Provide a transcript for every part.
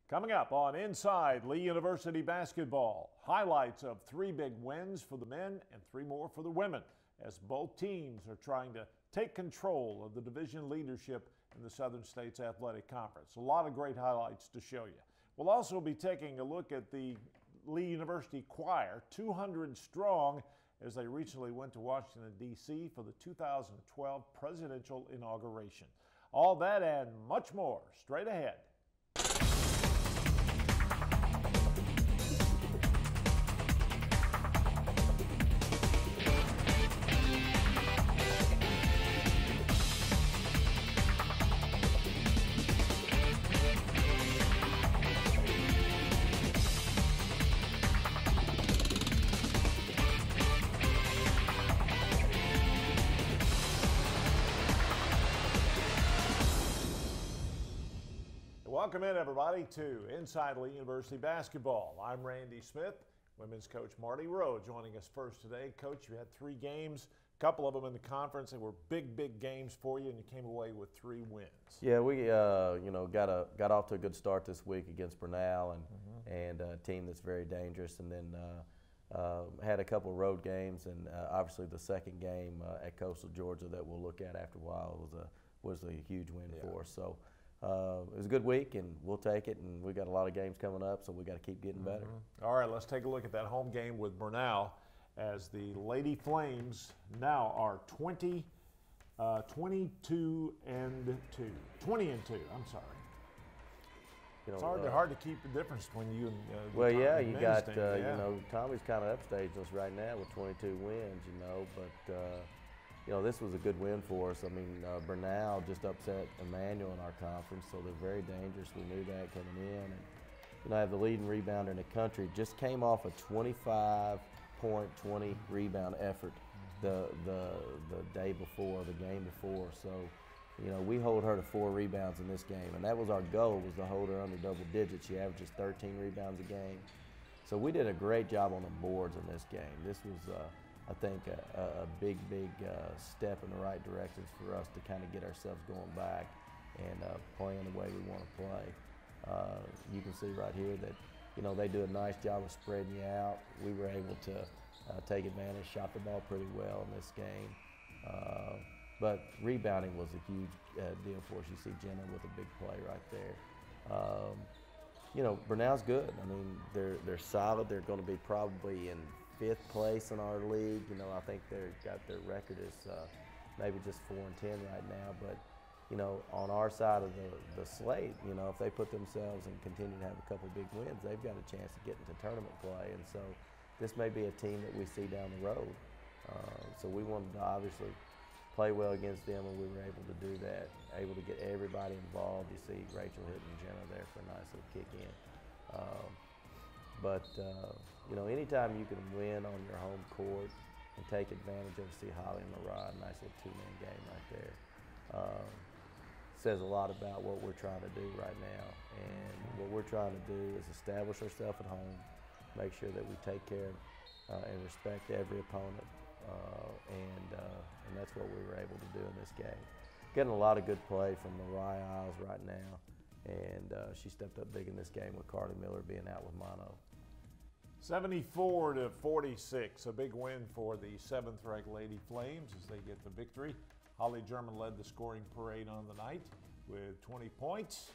Coming up on Inside Lee University Basketball, highlights of 3 big wins for the men and 3 more for the women as both teams are trying to take control of the division leadership in the Southern States Athletic Conference. A lot of great highlights to show you. We'll also be taking a look at the Lee University Choir, 200 strong, as they recently went to Washington, D.C. for the 2012 presidential inauguration. All that and much more straight ahead. Welcome in, everybody, to Inside Lee University Basketball. I'm Randy Smith, women's coach Marty Rowe joining us first today. Coach, you had 3 games, a couple of them in the conference. They were big games for you, and you came away with 3 wins. Yeah, we got off to a good start this week against Bernal and a team that's very dangerous, and then had a couple of road games, and obviously the second game at Coastal Georgia that we'll look at after a while was a huge win for us. So. It was a good week, and we'll take it, and we got a lot of games coming up, so we got to keep getting better. All right, let's take a look at that home game with Bernal as the Lady Flames now are 20 and 2. I'm sorry. It's hard to keep the difference between you and well, yeah, you got Tommy's kind of upstaging us right now with 22 wins, but. This was a good win for us. I mean, Bernal just upset Emmanuel in our conference, so they're very dangerous. We knew that coming in. And, I have the leading rebounder in the country. Just came off a 25-point, 20 rebound effort the day before, the game before. So, we hold her to 4 rebounds in this game, and that was our goal, was to hold her under double digits. She averages 13 rebounds a game. So we did a great job on the boards in this game. This was I think a big step in the right directions for us to kind of get ourselves going back and playing the way we want to play. You can see right here that they do a nice job of spreading you out. We were able to take advantage, shot the ball pretty well in this game. But rebounding was a huge deal for us. You see Jenna with a big play right there. Bernal's good. I mean, they're solid. They're going to be probably in 5th place in our league. I think their record is maybe just 4-10 right now. But on our side of the slate, if they put themselves and continue to have a couple big wins, they've got a chance to get into tournament play. And so this may be a team that we see down the road. So we wanted to obviously play well against them, and we were able to do that. Able to get everybody involved. You see Rachel hitting Jenna there for a nice little kick in. But anytime you can win on your home court and take advantage of, see Holly and Mariah, nice little 2-man game right there. Says a lot about what we're trying to do right now. And what we're trying to do is establish ourselves at home, make sure that we take care and respect every opponent. And that's what we were able to do in this game. Getting a lot of good play from Mariah Isles right now. And she stepped up big in this game with Carly Miller being out with mono. 74-46, a big win for the 7th-ranked Lady Flames as they get the victory. Holly German led the scoring parade on the night with 20 points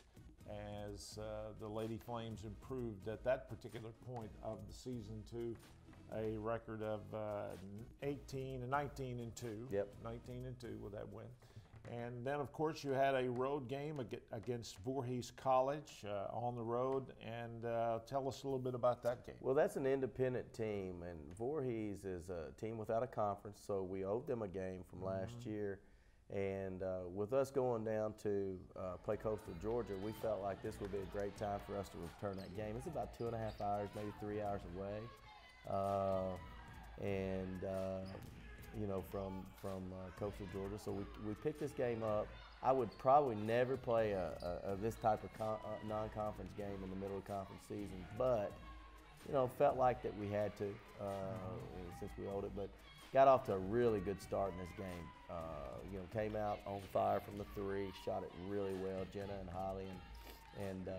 as the Lady Flames improved at that particular point of the season to a record of 19-2. Yep, 19-2 with that win. And then, of course, you had a road game against Voorhees College on the road. And tell us a little bit about that game. Well, that's an independent team, and Voorhees is a team without a conference, so we owed them a game from last year. And with us going down to play Coastal Georgia, we felt like this would be a great time for us to return that game. It's about 2.5 hours, maybe 3 hours away. From Coastal Georgia. So we picked this game up. I would probably never play this type of non-conference game in the middle of conference season, but felt like that we had to since we owed it. But got off to a really good start in this game. Came out on fire from the 3, shot it really well. Jenna and Holly and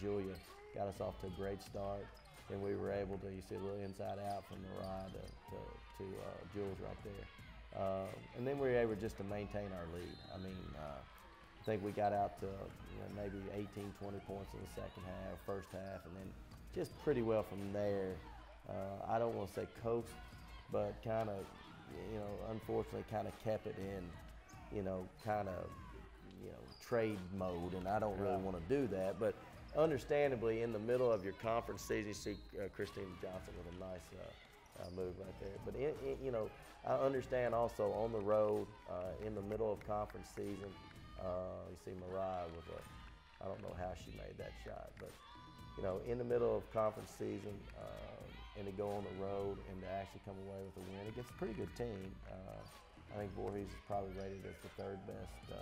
Julia got us off to a great start. Then we were able to, you see a little inside out from Mariah to Jules right there. And then we were able just to maintain our lead. I mean, I think we got out to maybe 18, 20 points in the second half, first half, and then just pretty well from there. I don't want to say coast, but kind of, unfortunately kind of kept it in, trade mode, and I don't really want to do that. But understandably, in the middle of your conference season, you see Christina Johnson with a nice move right there. But I understand also on the road, in the middle of conference season, you see Mariah with I don't know how she made that shot, but in the middle of conference season, and to go on the road and to actually come away with a win against a pretty good team. I think Voorhees is probably rated as the third best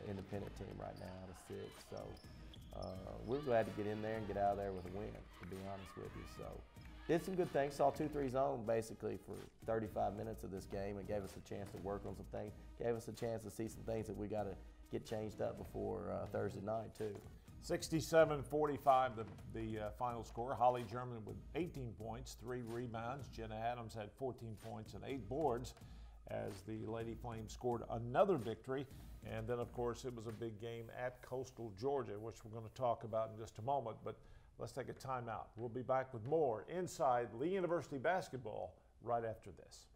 independent team right now out of 6. So we're glad to get in there and get out of there with a win, to be honest with you. So did some good things. Saw 2-3 zone basically for 35 minutes of this game, and gave us a chance to work on some things. Gave us a chance to see some things that we got to get changed up before Thursday night too. 67-45 the final score. Holly German with 18 points, 3 rebounds. Jenna Adams had 14 points and 8 boards as the Lady Flames scored another victory. And then, of course, it was a big game at Coastal Georgia, which we're going to talk about in just a moment. But let's take a timeout. We'll be back with more Inside Lee University Basketball right after this.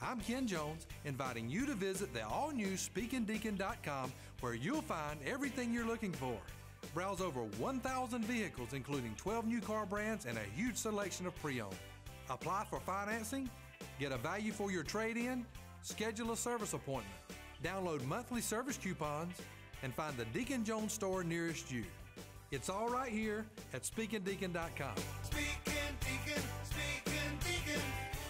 I'm Ken Jones, inviting you to visit the all-new SpeakingDeacon.com, where you'll find everything you're looking for. Browse over 1,000 vehicles, including 12 new car brands and a huge selection of pre-owned. Apply for financing, get a value for your trade-in, schedule a service appointment, download monthly service coupons, and find the Deacon Jones store nearest you. It's all right here at SpeakingDeacon.com. Speaking Deacon, Speaking Deacon.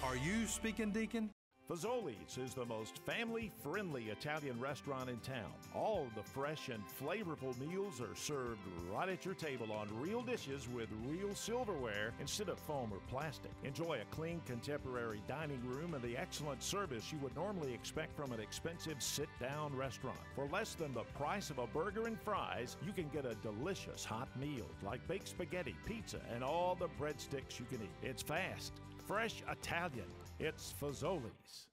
Are you Speaking Deacon? Fazoli's is the most family-friendly Italian restaurant in town. All the fresh and flavorful meals are served right at your table on real dishes with real silverware instead of foam or plastic. Enjoy a clean, contemporary dining room and the excellent service you would normally expect from an expensive sit-down restaurant. For less than the price of a burger and fries, you can get a delicious hot meal like baked spaghetti, pizza, and all the breadsticks you can eat. It's fast, fresh Italian. It's Fazoli's.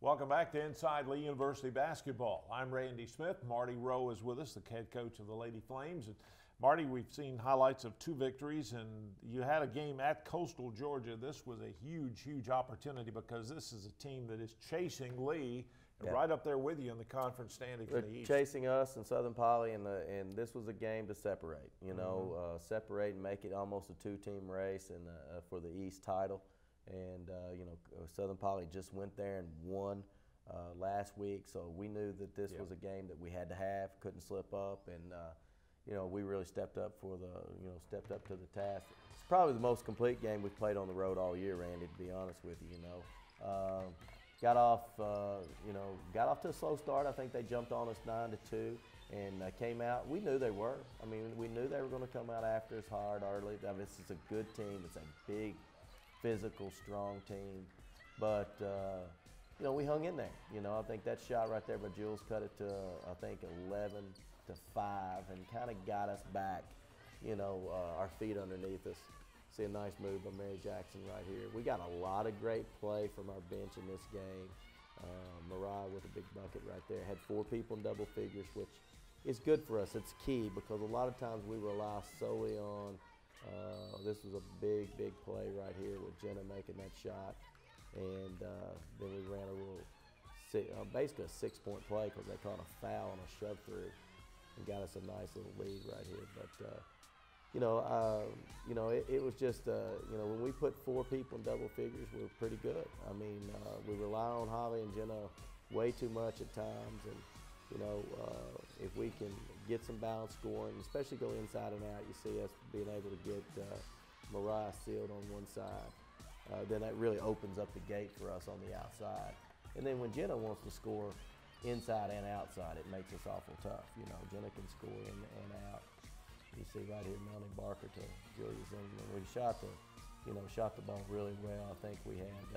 Welcome back to Inside Lee University Basketball. I'm Randy Smith. Marty Rowe is with us, the head coach of the Lady Flames. And Marty, we've seen highlights of 2 victories, and you had a game at Coastal Georgia. This was a huge, huge opportunity because this is a team that is chasing Lee and right up there with you in the conference standings in the East. Chasing us and Southern Poly, and this was a game to separate. Separate and make it almost a 2-team race and for the East title. And Southern Poly just went there and won last week, so we knew that this was a game that we had to have, couldn't slip up, and we really stepped up to the task. It's probably the most complete game we've played on the road all year, Randy, to be honest with you. Got off to a slow start. I think they jumped on us 9-2 and came out. We knew they were. I mean, we knew they were going to come out after us hard early. This is a good team. It's a big, physical, strong team. But we hung in there. I think that shot right there by Jules cut it to I think 11-5 and kind of got us back, our feet underneath us. See a nice move by Mary Jackson right here. We got a lot of great play from our bench in this game. Mariah with a big bucket right there. Had 4 people in double figures, which is good for us. It's key because a lot of times we rely solely on, this was a big, big play right here with Jenna making that shot. And then we ran basically a 6-point play because they caught a foul and a shove through and got us a nice little lead right here. But it was just when we put 4 people in double figures, we were pretty good. I mean, we rely on Holly and Jenna way too much at times, and if we can get some balance scoring, especially go inside and out, you see us being able to get Mariah sealed on one side. Then that really opens up the gate for us on the outside. And then when Jenna wants to score, inside and outside, it makes us awful tough. You know, Jenna can score in and out. You see right here, Melanie Barker to Julia Zimmerman. We shot the ball really well. I think we had,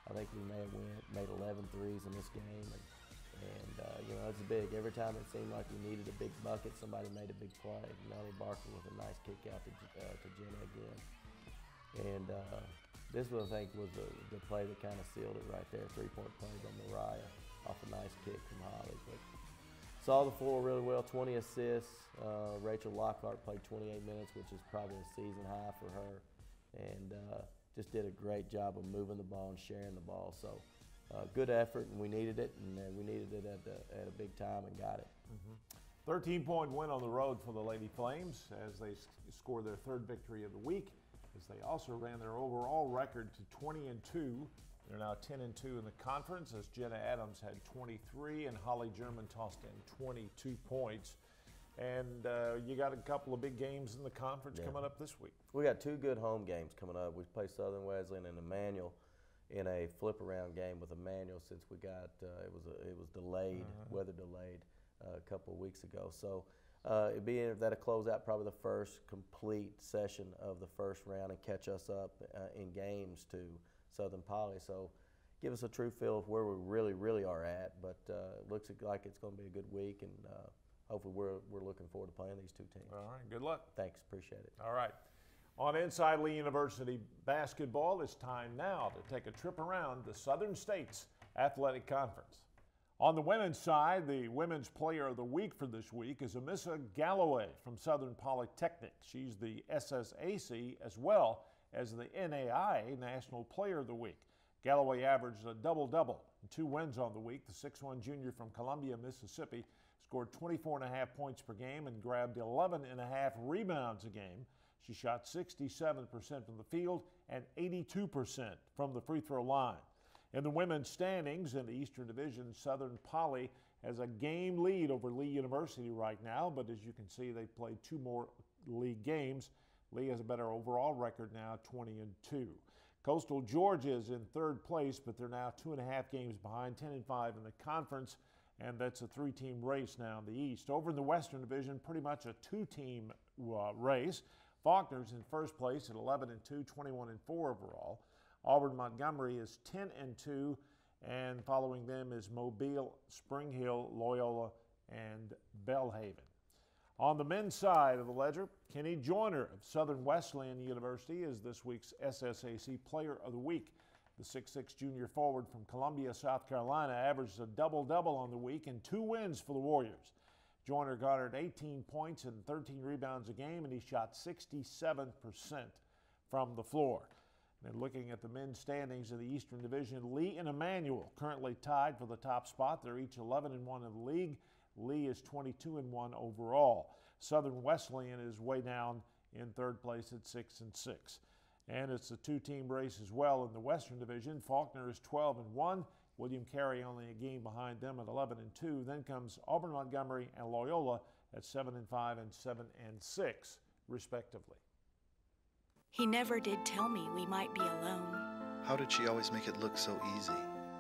I think we may have made 11 threes in this game. And you know, it's big. Every time it seemed like we needed a big bucket, somebody made a big play. Melanie Barker with a nice kick out to Jenna again. And this one, I think, was the play that kind of sealed it right there. 3-point play by Mariah off a nice kick from Holly. But saw the floor really well, 20 assists. Rachel Lockhart played 28 minutes, which is probably a season high for her. And just did a great job of moving the ball and sharing the ball. So good effort, and we needed it, and we needed it at a big time and got it. 13-point win on the road for the Lady Flames as they scored their third victory of the week, as they also ran their overall record to 20-2. They're now 10-2 in the conference, as Jenna Adams had 23 and Holly German tossed in 22 points. And you got a couple of big games in the conference coming up this week. We got 2 good home games coming up. We play Southern Wesleyan and Emmanuel in a flip-around game with Emmanuel, since we got it was delayed, weather delayed a couple of weeks ago. So that'll close out probably the first complete session of the first round and catch us up in games to Southern Poly. So give us a true feel of where we really are at. But it looks like it's going to be a good week, and hopefully we're looking forward to playing these 2 teams. All right, good luck. Thanks, appreciate it. All right. On Inside Lee University basketball, it's time now to take a trip around the Southern States Athletic Conference. On the women's side, the Women's Player of the Week for this week is Amissa Galloway from Southern Polytechnic. She's the SSAC as well as the NAIA National Player of the Week. Galloway averaged a double-double and 2 wins on the week. The 6'1" junior from Columbia, Mississippi, scored 24.5 points per game and grabbed 11.5 rebounds a game. She shot 67% from the field and 82% from the free throw line. In the women's standings in the Eastern Division, Southern Poly has a game lead over Lee University right now, but as you can see, they've played 2 more league games. Lee has a better overall record now, 20-2. Coastal Georgia is in 3rd place, but they're now 2.5 games behind, 10-5 in the conference, and that's a 3-team race now in the East. Over in the Western Division, pretty much a 2-team race. Faulkner's in 1st place at 11-2, 21-4 overall. Auburn Montgomery is 10-2, and following them is Mobile, Spring Hill, Loyola, and Belhaven. On the men's side of the ledger, Kenny Joyner of Southern Wesleyan University is this week's SSAC Player of the Week. The 6'6" junior forward from Columbia, South Carolina, averaged a double-double on the week and 2 wins for the Warriors. Joyner garnered 18 points and 13 rebounds a game, and he shot 67% from the floor. And looking at the men's standings in the Eastern Division, Lee and Emmanuel currently tied for the top spot. They're each 11-1 in the league. Lee is 22-1 overall. Southern Wesleyan is way down in 3rd place at 6-6. And it's a 2-team race as well in the Western Division. Faulkner is 12-1. William Carey only a game behind them at 11-2. Then comes Auburn Montgomery and Loyola at 7-5 and 7-6, respectively. He never did tell me we might be alone. How did she always make it look so easy?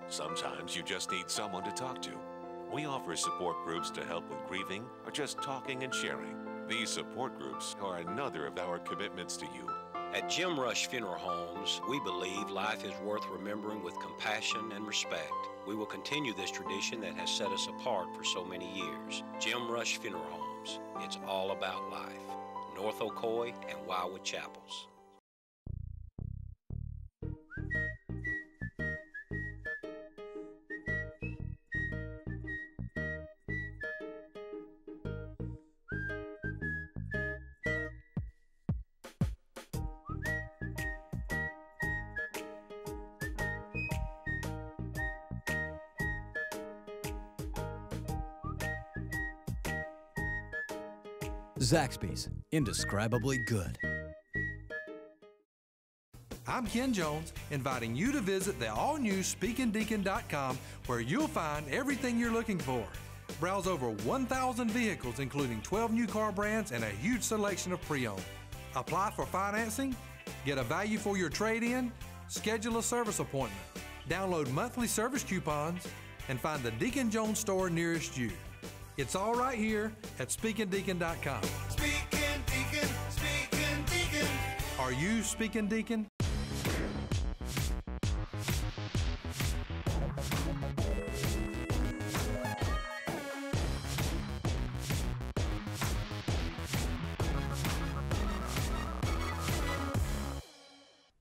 Sometimes you just need someone to talk to. We offer support groups to help with grieving or just talking and sharing. These support groups are another of our commitments to you. At Jim Rush Funeral Homes, we believe life is worth remembering with compassion and respect. We will continue this tradition that has set us apart for so many years. Jim Rush Funeral Homes. It's all about life. North Ocoee and Wildwood Chapels. Zaxby's, indescribably good. I'm Ken Jones, inviting you to visit the all-new SpeakingDeacon.com, where you'll find everything you're looking for. Browse over 1,000 vehicles, including 12 new car brands and a huge selection of pre-owned. Apply for financing, get a value for your trade-in, schedule a service appointment. download monthly service coupons, and find the Deacon Jones store nearest you. It's all right here at speakingdeacon.com. Speaking Deacon, Speaking Deacon. Are you Speaking Deacon?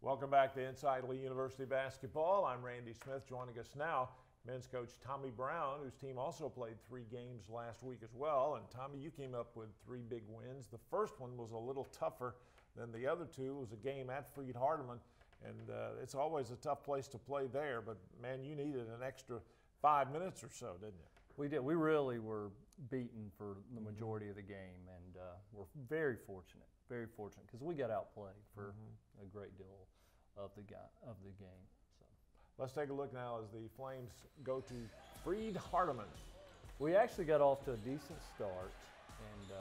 Welcome back to Inside Lee University Basketball. I'm Randy Smith. Joining us now, men's coach Tommy Brown, whose team also played 3 games last week as well. And Tommy, you came up with 3 big wins. The first one was a little tougher than the other 2. It was a game at FreedHardeman, and it's always a tough place to play there. But man, you needed an extra 5 minutes or so, didn't you? We did. We really were beaten for the majority of the game, and we're very fortunate because we got outplayed for a great deal of the game. So let's take a look now as the Flames go to FreedHardeman. We actually got off to a decent start, and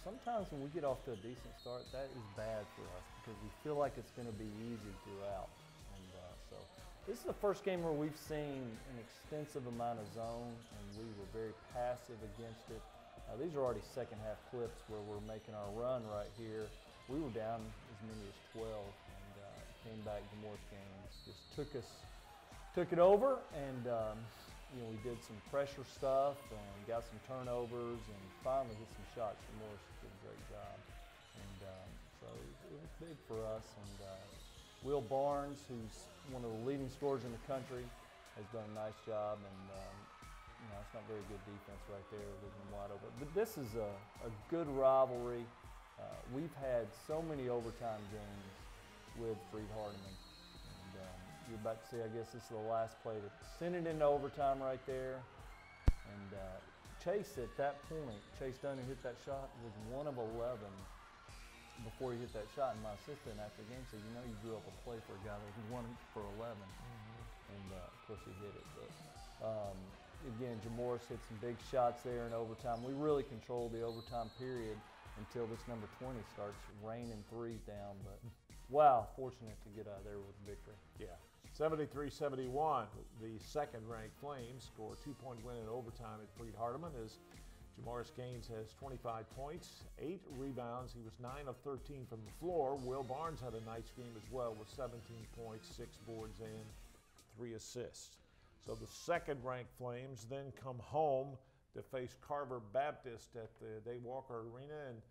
sometimes when we get off to a decent start, that is bad for us because we feel like it's going to be easy throughout. And so this is the first game where we've seen an extensive amount of zone, and we were very passive against it. These are already second half clips where we're making our run right here. We were down as many as 12, and came back. Jamoris Gaines just took it over, and we did some pressure stuff and got some turnovers, and finally hit some shots. Jamoris did a great job, and so it was big for us. And Will Barnes, who's one of the leading scorers in the country, has done a nice job, and it's not very good defense right there, leaving them wide open. But this is a good rivalry. We've had so many overtime games with FreedHardeman. And you're about to see, I guess this is the last play to send it into overtime right there. And Chase, at that point, Chase Dunn, who hit that shot, was 1 of 11 before he hit that shot. And my assistant after the game said, you drew up a play for a guy that was 1 for 11. And of course he hit it. But again, Jamoris hit some big shots there in overtime. We really controlled the overtime period until this number 20 starts raining 3s down. But wow, fortunate to get out of there with a victory. Yeah, 73-71. The second-ranked Flames score a 2-point win in overtime at FreedHardeman as Jamoris Gaines has 25 points, 8 rebounds. He was 9 of 13 from the floor. Will Barnes had a nice game as well with 17 points, 6 boards, and 3 assists. So the second-ranked Flames then come home to face Carver Baptist at the Day Walker Arena. And,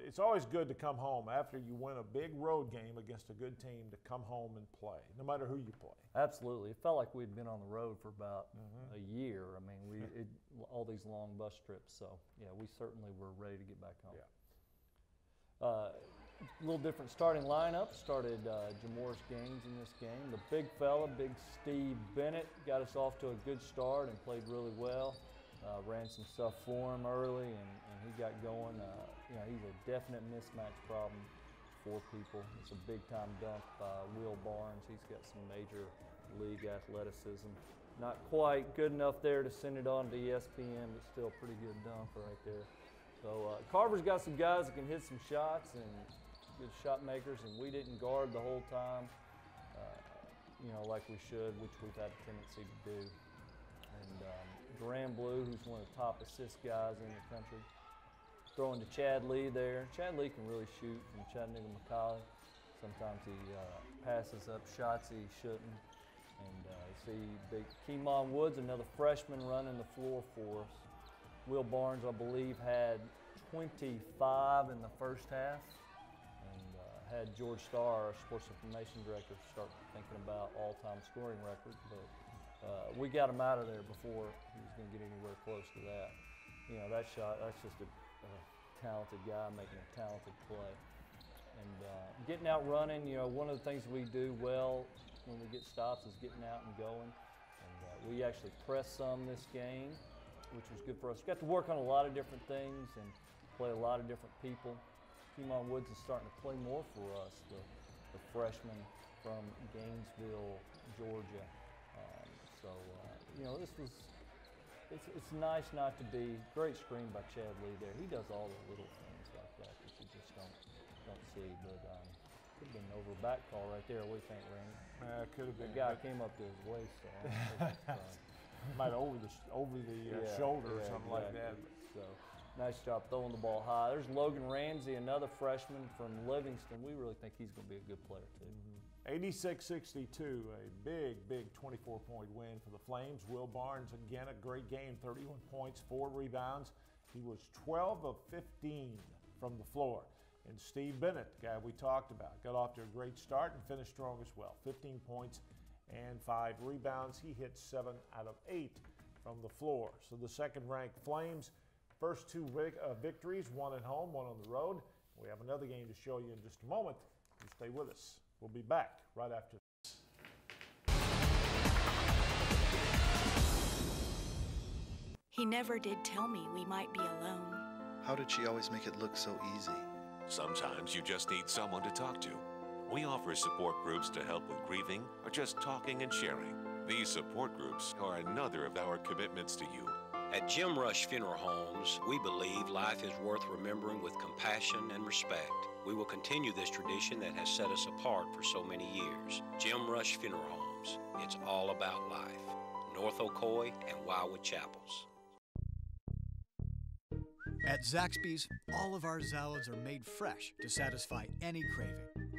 it's always good to come home after you win a big road game against a good team to come home and play, no matter who you play. Absolutely. It felt like we'd been on the road for about a year. I mean, all these long bus trips. So, yeah, we certainly were ready to get back home. Yeah. A little different starting lineup. Started Jamoris Gaines in this game. The big fella, big Steve Bennett, got us off to a good start and played really well. Ran some stuff for him early, and he got going. He's a definite mismatch problem for people. It's a big-time dunk by Will Barnes. He's got some major league athleticism. Not quite good enough there to send it on to ESPN, but still a pretty good dunk right there. So Carver's got some guys that can hit some shots and good shot makers, and we didn't guard the whole time, like we should, which we've had a tendency to do. And Graham Blue, who's one of the top assist guys in the country, throwing to Chad Lee there. Chad Lee can really shoot from Chattanooga McCallie. Sometimes he passes up shots he shouldn't. And see big Keemon Woods, another freshman, running the floor for us. Will Barnes, I believe, had 25 in the first half, and had George Starr, our sports information director, start thinking about all-time scoring records. But we got him out of there before he was going to get anywhere close to that. That shot, that's just a talented guy making a talented play. And getting out running, one of the things we do well when we get stops is getting out and going. And we actually pressed some this game, which was good for us. We got to work on a lot of different things and play a lot of different people. Keemon Woods is starting to play more for us, the freshman from Gainesville, Georgia. It's nice not to be, great screen by Chad Lee there. He does all the little things like that that you just don't see. But Could have been over a back call right there. What do you think, Randy? Could have been. The guy came up to his waist, so I don't think that's might over the shoulder or something like that. So nice job throwing the ball high. There's Logan Ramsey, another freshman from Livingston. We really think he's going to be a good player too. 86-62, a big 24-point win for the Flames. Will Barnes again a great game, 31 points, 4 rebounds. He was 12 of 15 from the floor. And Steve Bennett, the guy we talked about, got off to a great start and finished strong as well. 15 points and 5 rebounds. He hit 7 out of 8 from the floor. So the second-ranked Flames, first 2 victories, 1 at home, 1 on the road. We have another game to show you in just a moment. You stay with us. We'll be back right after this. He never did tell me we might be alone. How did she always make it look so easy? Sometimes you just need someone to talk to. We offer support groups to help with grieving or just talking and sharing. These support groups are another of our commitments to you. At Jim Rush Funeral Homes, we believe life is worth remembering with compassion and respect. We will continue this tradition that has set us apart for so many years. Jim Rush Funeral Homes. It's all about life. North Ocoee and Wildwood Chapels. At Zaxby's, all of our salads are made fresh to satisfy any craving.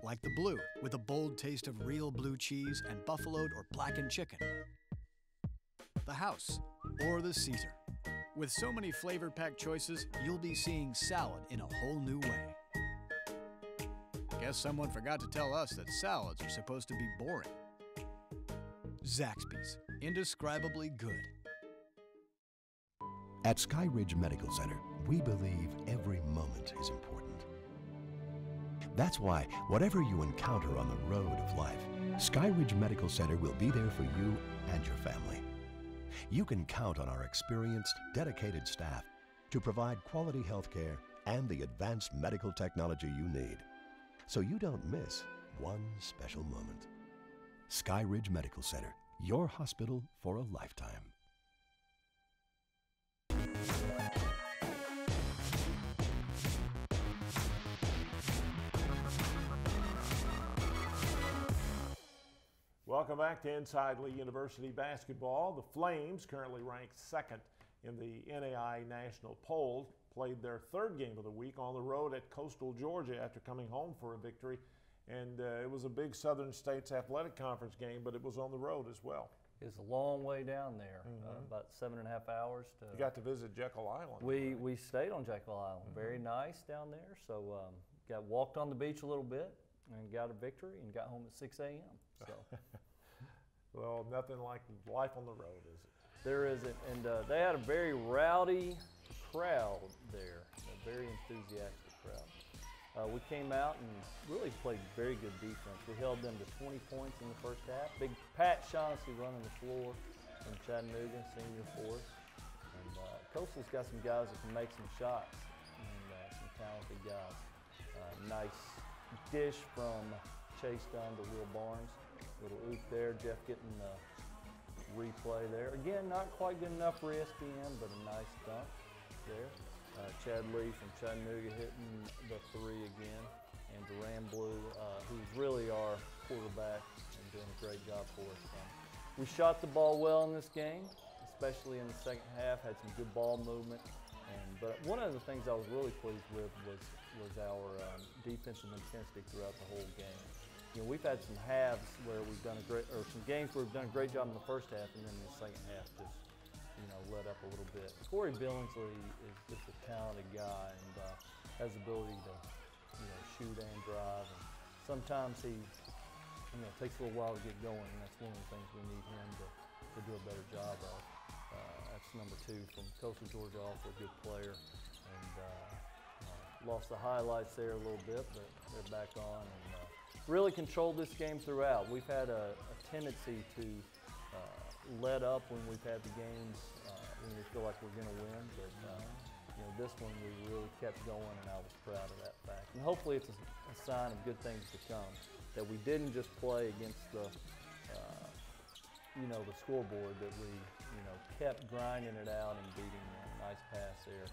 Like the blue, with a bold taste of real blue cheese and buffaloed or blackened chicken. The house, or the Caesar. With so many flavor-packed choices, you'll be seeing salad in a whole new way. Guess someone forgot to tell us that salads are supposed to be boring. Zaxby's, indescribably good. At Sky Ridge Medical Center, we believe every moment is important. That's why, whatever you encounter on the road of life, Sky Ridge Medical Center will be there for you and your family. You can count on our experienced, dedicated staff to provide quality health care and the advanced medical technology you need, so you don't miss one special moment. Sky Ridge Medical Center, your hospital for a lifetime. Welcome back to Inside Lee University basketball. The Flames, currently ranked 2nd in the NAI National Poll, played their 3rd game of the week on the road at Coastal Georgia after coming home for a victory. And it was a big Southern States Athletic Conference game, but it was on the road as well. It's a long way down there, about 7.5 hours. You got to visit Jekyll Island. We stayed on Jekyll Island. Very nice down there. So got walked on the beach a little bit and got a victory and got home at 6 a.m. So. Well, nothing like life on the road, is it? There isn't, and they had a very rowdy crowd there, a very enthusiastic crowd. We came out and really played very good defense. We held them to 20 points in the first half. Big Pat Shaughnessy running the floor from Chattanooga, senior for us. And Coastal's got some guys that can make some shots, and some talented guys. Nice dish from Chase Dunn to Will Barnes. Little oop there, Jeff getting the replay there. Again, not quite good enough for ESPN, but a nice dunk there. Chad Lee from Chattanooga hitting the 3 again. And Duran Blue, who's really our quarterback and doing a great job for us. We shot the ball well in this game, especially in the second half, had some good ball movement. But one of the things I was really pleased with was our defensive intensity throughout the whole game. You know, we've had some halves where we've done some games where we've done a great job in the first half, and then in the second half just, let up a little bit. Corey Billingsley is just a talented guy and has the ability to, shoot and drive. And sometimes he, takes a little while to get going, and that's one of the things we need him to do a better job of. That's number 2 from Coastal Georgia, also a good player. And lost the highlights there a little bit, but they're back on. And, really controlled this game throughout. We've had a tendency to let up when we've had the games when we feel like we're going to win, but this one we really kept going, and I was proud of that fact. And hopefully it's a sign of good things to come, that we didn't just play against the the scoreboard, that we kept grinding it out and beating them. Nice pass there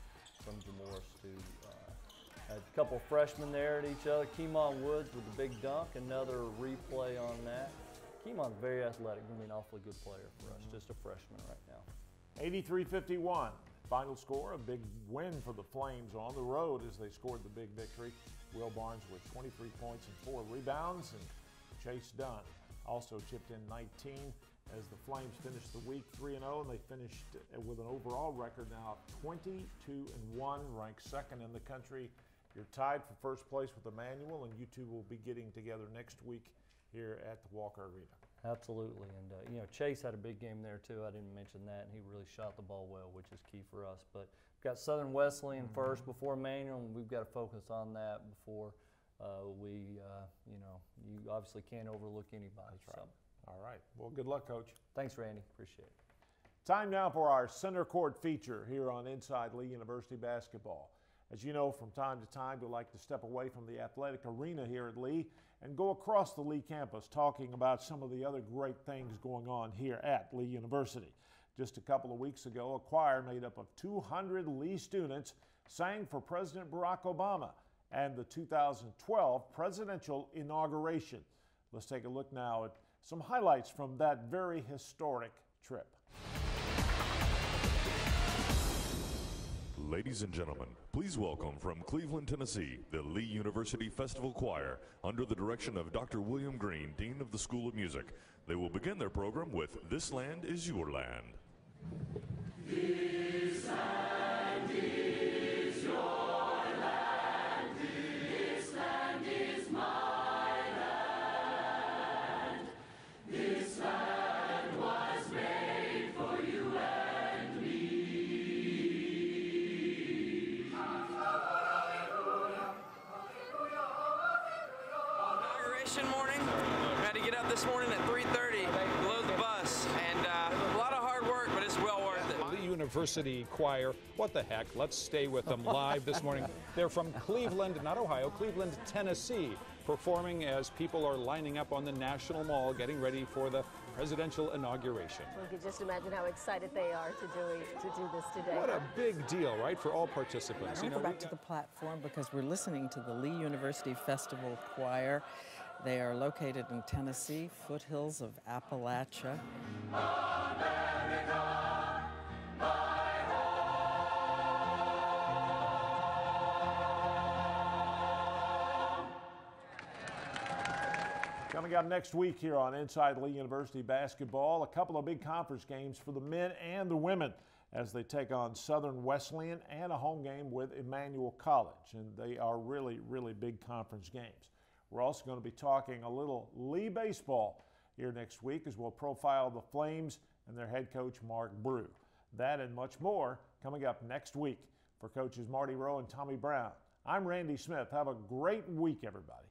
from Jamoris to A couple freshmen there at each other. Keemon Woods with the big dunk, another replay on that. Keemon's very athletic, going to be an awfully good player for us, just a freshman right now. 83-51, final score, a big win for the Flames on the road as they scored the big victory. Will Barnes with 23 points and 4 rebounds, and Chase Dunn also chipped in 19 as the Flames finished the week 3-0, and they finished with an overall record now of 22-1, ranked second in the country. You're tied for first place with Emmanuel, and you two will be getting together next week here at the Walker Arena. Absolutely, and you know, Chase had a big game there too. I didn't mention that, and he really shot the ball well, which is key for us. But we've got Southern Wesleyan first before Emmanuel, and we've got to focus on that before you know, you obviously can't overlook anybody. That's right. So. All right. Well, good luck, Coach. Thanks, Randy. Appreciate it. Time now for our center court feature here on Inside Lee University Basketball. As you know, from time to time, we like to step away from the athletic arena here at Lee and go across the Lee campus talking about some of the other great things going on here at Lee University. Just a couple of weeks ago, a choir made up of 200 Lee students sang for President Barack Obama and the 2012 presidential inauguration. Let's take a look now at some highlights from that very historic trip. Ladies and gentlemen, please welcome from Cleveland, Tennessee, the Lee University Festival Choir under the direction of Dr. William Green, Dean of the School of Music. They will begin their program with This Land Is Your Land. This land is your land. This land is my land. This land was made for you and me. Inauguration morning. We had to get up this morning at 3:30, load the bus, and a lot of hard work, but it's well worth it. Lee University Choir, what the heck, let's stay with them live this morning. They're from Cleveland, not Ohio, Cleveland, Tennessee, performing as people are lining up on the National Mall getting ready for the presidential inauguration. We can just imagine how excited they are to do this today. What a big deal, right, for all participants. We'll go back to the platform because we're listening to the Lee University Festival Choir. They are located in Tennessee, foothills of Appalachia. America, my home. Coming up next week here on Inside Lee University Basketball, a couple of big conference games for the men and the women as they take on Southern Wesleyan and a home game with Emmanuel College. And they are really, really big conference games. We're also going to be talking a little Lee baseball here next week as we'll profile the Flames and their head coach, Mark Brew. That and much more coming up next week. For coaches Marty Rowe and Tommy Brown, I'm Randy Smith. Have a great week, everybody.